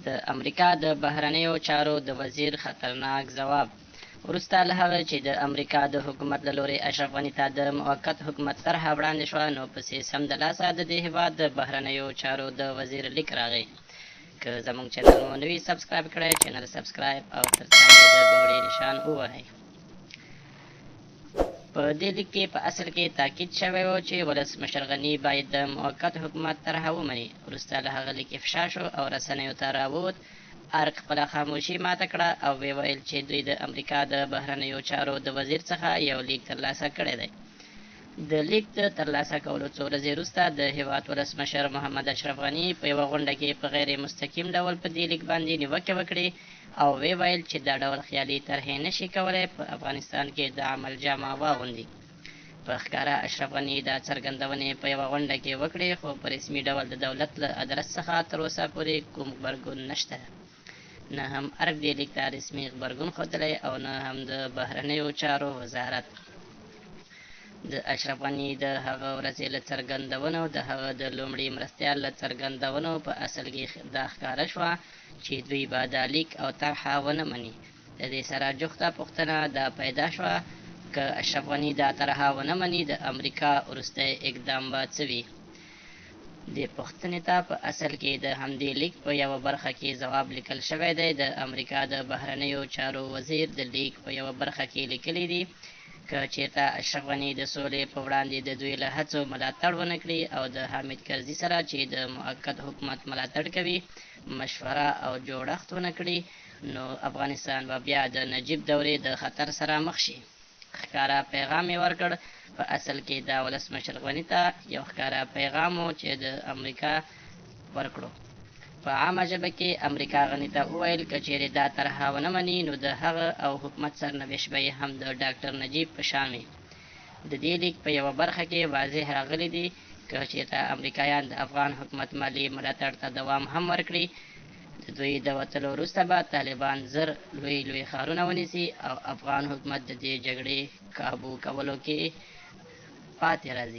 د امریکا د بهرنیو چارو د وزیر خطرناک ځواب. وروسته له هغه چې د امریکا د حکومت له لورې اشرف غني ته د موقت حکومت طرحه وړاندې شوه، نو پسې سمدلاسه د دې هېواد د بهرنیو چارو د وزیر لیک راغی. که زموږ چینل مو نوي سبسکرایب کړئ، چینل سبسکرایب او ترڅنګ یې د ګومړي نشان ووهئ. په دې لیک کې په اصل کې تاکید شوی و چې ولسمشر غني باید د موقت حکومت طرحه ومني. وروسته له هغه لیک افشا شو او رسنیو ته راووت. ارګ خپله خاموشي ماته کړه او ویې ویل چې دوی د امریکا د بهرنیو چارو د وزیر څخه یو لیک ترلاسه کړی دی. د لیک د ترلاسه کولو څو ورځې وروسته د هېواد ولسمشر محمد اشرف غني په یوه غونډه کې په غیر مستقیم ډول په دې لیک باندې نیوکې وکړې او ویې ویل چې دا ډول خیالي طرحې نشي کولی په افغانستان کې د عمل جامه واغوندي. په ښکاره اشرف غني دا څرګندونې په یوه غونډه کې وکړې، خو په رسمي ډول د دولت له ادرس څخه تر اوسه پورې کوم غبرګون نشته. نه هم ارګ دې لیک ته رسمي غبرګون ښودلی او نه هم د بهرنیو چارو وزارت. د اشرف غني د هغه ورځې له څرګندونو، د هغه د لومړي مرستیال له څرګندونو په اصل کې دا ښکاره شوه چې دوی به دا لیک او طرحه ونه مني. د دې سره جوخته پوښتنه دا پیدا شوه که اشرف غني دا طرحه ونه مني، د امریکا وروستی اقدام به څه وي. دې پوښتنې ته په اصل کې د همدې لیک په یوه برخه کې ځواب لیکل شوی دی. د امریکا د بهرنیو چارو وزیر د لیک په یوه برخه کې لیکلی دی که چېرته اشرف غني د سولې په وړاندې د دوی له هڅو ملاتړ ونه کړي او د حامد کرزي سره چې د موقت حکومت ملاتړ کوي مشوره او جوړښت ونه کړي، نو افغانستان به بیا د نجیب دورې د خطر سره مخ شي. ښکاره پیغام یې ورکړ. په اصل کې دا ولسمشر غني ته یو ښکاره پیغام و چې د امریکا ورکړو. په عامه ژبه کې امریکا غني ته وویل که چیرې دا طرحه ونه مني، نو د هغه او حکومت سرنوشت به یې هم د ډاکټر نجیب په شان وي. د دې لیک په یوه برخه کې واضح راغلی دی که چیرته امریکایان د افغان حکومت مالي ملاتړ ته دوام هم ورکړي، د دوی د وتلو وروسته به طالبان زر لوی ښارونه ونیسي او افغان حکومت د دې جګړې کابو کولو کې پاتې راځي.